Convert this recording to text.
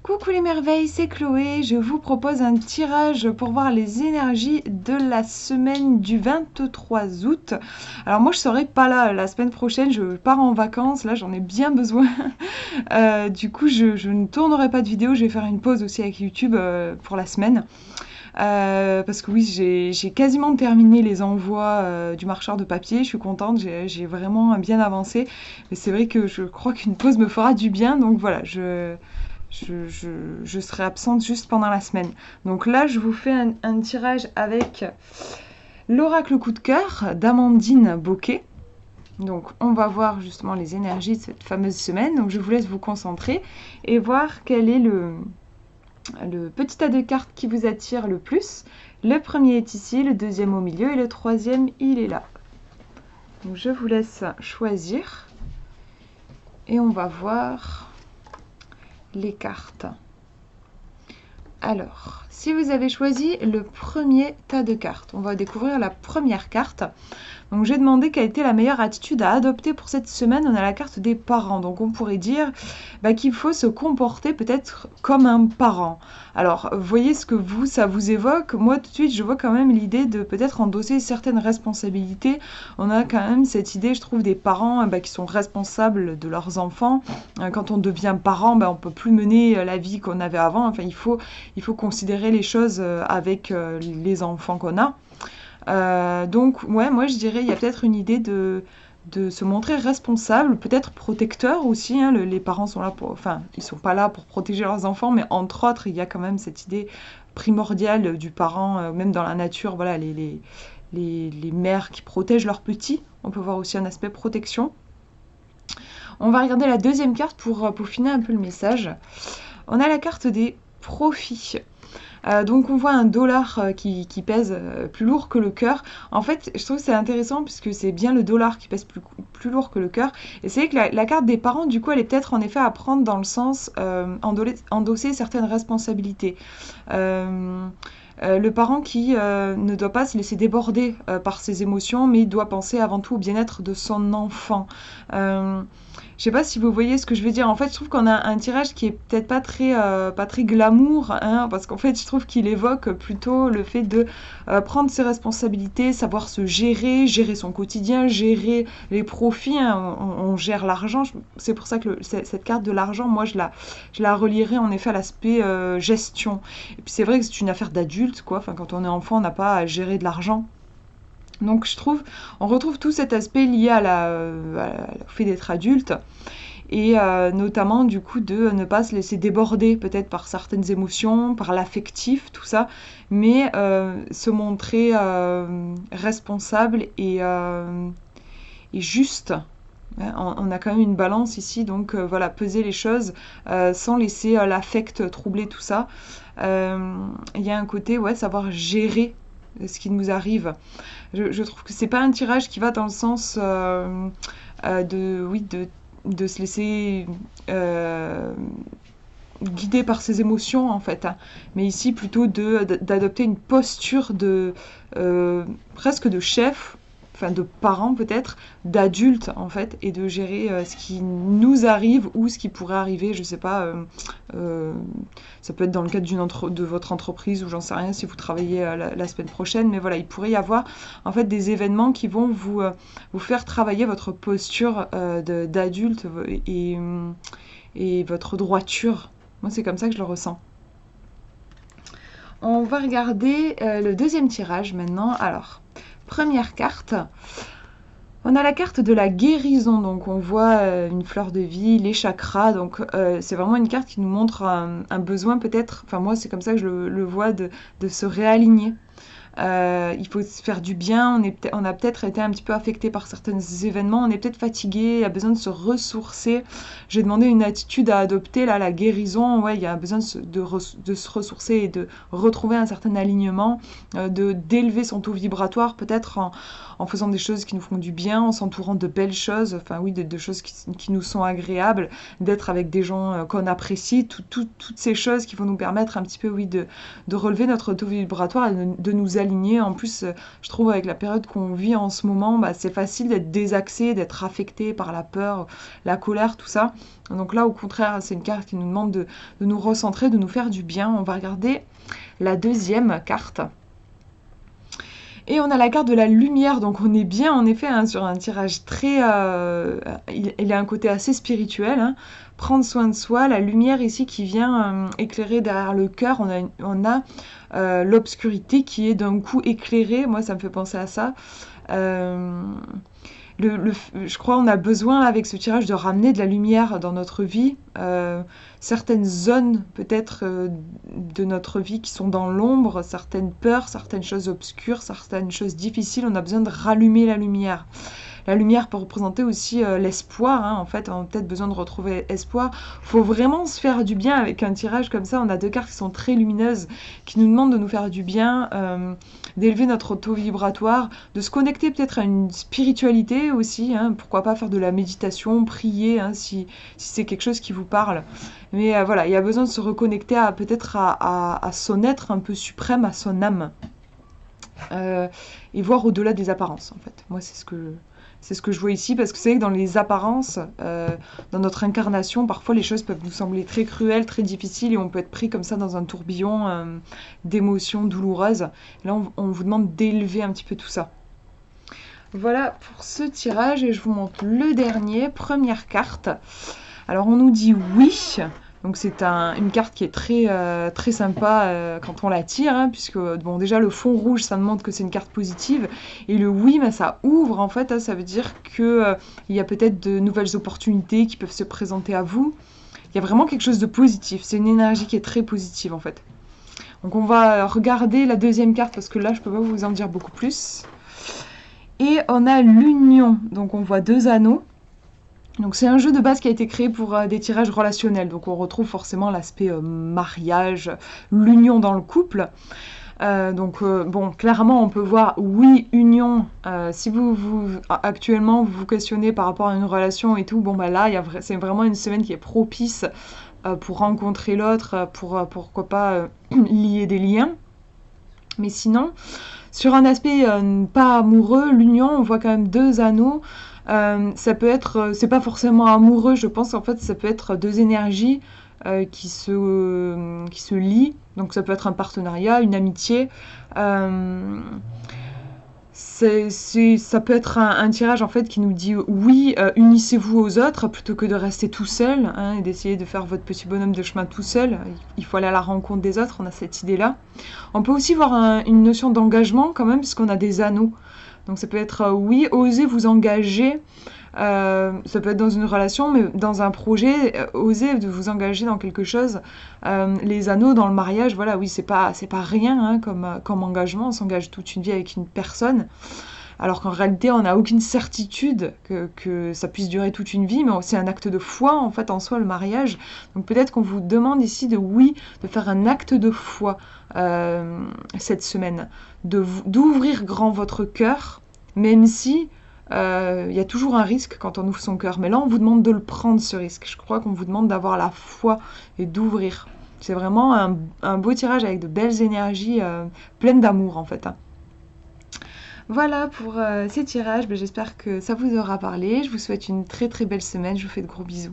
Coucou les merveilles, c'est Chloé. Je vous propose un tirage pour voir les énergies de la semaine du 23 août. Alors moi je serai pas là la semaine prochaine, je pars en vacances, là j'en ai bien besoin. Du coup je ne tournerai pas de vidéo, je vais faire une pause aussi avec YouTube pour la semaine. Parce que oui, j'ai quasiment terminé les envois du marcheur de papier. Je suis contente, j'ai vraiment bien avancé. Mais c'est vrai que je crois qu'une pause me fera du bien. Donc voilà, je serai absente juste pendant la semaine. Donc là, je vous fais un tirage avec l'oracle coup de cœur d'Amandine Bocquet. Donc on va voir justement les énergies de cette fameuse semaine. Donc je vous laisse vous concentrer et voir quel est le petit tas de cartes qui vous attire le plus. Le premier est ici, le deuxième au milieu et le troisième il est là. Donc je vous laisse choisir et on va voir les cartes. Alors, si vous avez choisi le premier tas de cartes, on va découvrir la première carte. Donc j'ai demandé quelle était la meilleure attitude à adopter pour cette semaine. On a la carte des parents, donc on pourrait dire qu'il faut se comporter peut-être comme un parent. Alors voyez ce que ça vous évoque. Moi tout de suite je vois quand même l'idée de peut-être endosser certaines responsabilités. On a quand même cette idée, je trouve, des parents qui sont responsables de leurs enfants. Quand on devient parent, on peut plus mener la vie qu'on avait avant. Enfin il faut considérer les choses avec les enfants qu'on a. Donc ouais, moi je dirais il y a peut-être une idée de se montrer responsable, peut-être protecteur aussi, hein. Les parents sont là ils sont pas là pour protéger leurs enfants, mais entre autres il y a quand même cette idée primordiale du parent, même dans la nature, voilà, les mères qui protègent leurs petits, on peut voir aussi un aspect protection. On va regarder la deuxième carte pour peaufiner un peu le message. On a la carte des profits. Donc on voit un dollar qui pèse plus lourd que le cœur. En fait, je trouve que c'est intéressant puisque c'est bien le dollar qui pèse plus lourd que le cœur. Et c'est vrai que la carte des parents, du coup, elle est peut-être en effet à prendre dans le sens endosser certaines responsabilités. Le parent qui ne doit pas se laisser déborder par ses émotions, mais doit penser avant tout au bien-être de son enfant. Je sais pas si vous voyez ce que je veux dire. En fait, je trouve qu'on a un tirage qui est peut-être pas très glamour, hein, parce qu'en fait, je trouve qu'il évoque plutôt le fait de prendre ses responsabilités, savoir se gérer son quotidien, gérer les profits, hein. On gère l'argent. C'est pour ça que cette carte de l'argent, moi, je la relierais en effet à l'aspect gestion. Et puis c'est vrai que c'est une affaire d'adulte, quoi. Enfin, quand on est enfant, on n'a pas à gérer de l'argent. Donc je trouve, on retrouve tout cet aspect lié au fait d'être adulte et notamment du coup de ne pas se laisser déborder peut-être par certaines émotions, par l'affectif, tout ça, mais se montrer responsable et juste. On a quand même une balance ici, donc voilà, peser les choses sans laisser l'affect troubler tout ça. Il y a un côté, ouais, savoir gérer ce qui nous arrive. Je trouve que c'est pas un tirage qui va dans le sens de se laisser guider par ses émotions en fait, hein. Mais ici plutôt d'adopter une posture de presque de chef, enfin de parent peut-être, d'adulte en fait, et de gérer ce qui nous arrive ou ce qui pourrait arriver, je sais pas, ça peut être dans le cadre de votre entreprise ou j'en sais rien si vous travaillez la semaine prochaine, mais voilà, il pourrait y avoir en fait des événements qui vont vous faire travailler votre posture d'adulte et votre droiture. Moi c'est comme ça que je le ressens. On va regarder le deuxième tirage maintenant. Alors, première carte, on a la carte de la guérison, donc on voit une fleur de vie, les chakras, donc c'est vraiment une carte qui nous montre un besoin peut-être, enfin moi c'est comme ça que je le vois, de se réaligner. Il faut se faire du bien, on a peut-être été un petit peu affecté par certains événements, on est peut-être fatigué, il y a besoin de se ressourcer. J'ai demandé une attitude à adopter, là, la guérison, ouais, il y a besoin de se ressourcer et de retrouver un certain alignement, d'élever son taux vibratoire peut-être en faisant des choses qui nous font du bien, en s'entourant de belles choses, enfin oui, de choses qui nous sont agréables, d'être avec des gens qu'on apprécie, toutes ces choses qui vont nous permettre un petit peu, oui, de relever notre taux vibratoire et de nous aligner. En plus, je trouve avec la période qu'on vit en ce moment, bah, c'est facile d'être désaxé, d'être affecté par la peur, la colère, tout ça. Donc là, au contraire, c'est une carte qui nous demande de nous recentrer, de nous faire du bien. On va regarder la deuxième carte. Et on a la carte de la lumière, donc on est bien en effet hein, sur un tirage très... il a un côté assez spirituel. Hein. Prendre soin de soi, la lumière ici qui vient éclairer derrière le cœur. On a l'obscurité qui est d'un coup éclairée. Moi, ça me fait penser à ça. Je crois qu'on a besoin avec ce tirage de ramener de la lumière dans notre vie. Certaines zones peut-être de notre vie qui sont dans l'ombre, certaines peurs, certaines choses obscures, certaines choses difficiles, on a besoin de rallumer la lumière. La lumière peut représenter aussi l'espoir, hein. En fait, on a peut-être besoin de retrouver espoir. Il faut vraiment se faire du bien avec un tirage comme ça. On a deux cartes qui sont très lumineuses, qui nous demandent de nous faire du bien, d'élever notre taux vibratoire, de se connecter peut-être à une spiritualité aussi. Hein. Pourquoi pas faire de la méditation, prier, hein, si c'est quelque chose qui vous parle. Mais voilà, il y a besoin de se reconnecter peut-être à son être un peu suprême, à son âme. Et voir au-delà des apparences, en fait. Moi, c'est ce que je vois ici, parce que c'est vrai que dans les apparences, dans notre incarnation, parfois les choses peuvent nous sembler très cruelles, très difficiles, et on peut être pris comme ça dans un tourbillon d'émotions douloureuses. Et là, on vous demande d'élever un petit peu tout ça. Voilà pour ce tirage, et je vous montre le dernier, première carte. Alors, on nous dit oui. Donc c'est une carte qui est très sympa quand on la tire, hein, puisque bon déjà le fond rouge ça montre que c'est une carte positive, et le oui bah, ça ouvre en fait, hein, ça veut dire que il y a peut-être de nouvelles opportunités qui peuvent se présenter à vous. Il y a vraiment quelque chose de positif, c'est une énergie qui est très positive en fait. Donc on va regarder la deuxième carte parce que là je peux pas vous en dire beaucoup plus. Et on a l'union, donc on voit deux anneaux. Donc c'est un jeu de base qui a été créé pour des tirages relationnels, donc on retrouve forcément l'aspect mariage, l'union dans le couple. Bon, clairement on peut voir oui, union, si actuellement vous vous questionnez par rapport à une relation et tout, bon bah là c'est vraiment une semaine qui est propice pour rencontrer l'autre, pourquoi pas lier des liens. Mais sinon, sur un aspect pas amoureux, l'union, on voit quand même deux anneaux. Ça peut être, c'est pas forcément amoureux, je pense en fait ça peut être deux énergies qui se lient, donc ça peut être un partenariat, une amitié, ça peut être un tirage en fait qui nous dit oui, unissez-vous aux autres plutôt que de rester tout seul, hein, et d'essayer de faire votre petit bonhomme de chemin tout seul. Il faut aller à la rencontre des autres, on a cette idée-là. On peut aussi voir une notion d'engagement quand même, puisqu'on a des anneaux. Donc ça peut être oui, osez vous engager, ça peut être dans une relation, mais dans un projet, osez de vous engager dans quelque chose. Les anneaux dans le mariage, voilà, oui, c'est pas rien hein, comme engagement, on s'engage toute une vie avec une personne. Alors qu'en réalité, on n'a aucune certitude que ça puisse durer toute une vie, mais c'est un acte de foi, en fait, en soi, le mariage. Donc peut-être qu'on vous demande ici de faire un acte de foi cette semaine, d'ouvrir grand votre cœur, même si il y a toujours un risque quand on ouvre son cœur. Mais là, on vous demande de le prendre, ce risque. Je crois qu'on vous demande d'avoir la foi et d'ouvrir. C'est vraiment un beau tirage avec de belles énergies, pleines d'amour, en fait. Hein. Voilà pour ces tirages, j'espère que ça vous aura parlé. Je vous souhaite une très très belle semaine, je vous fais de gros bisous.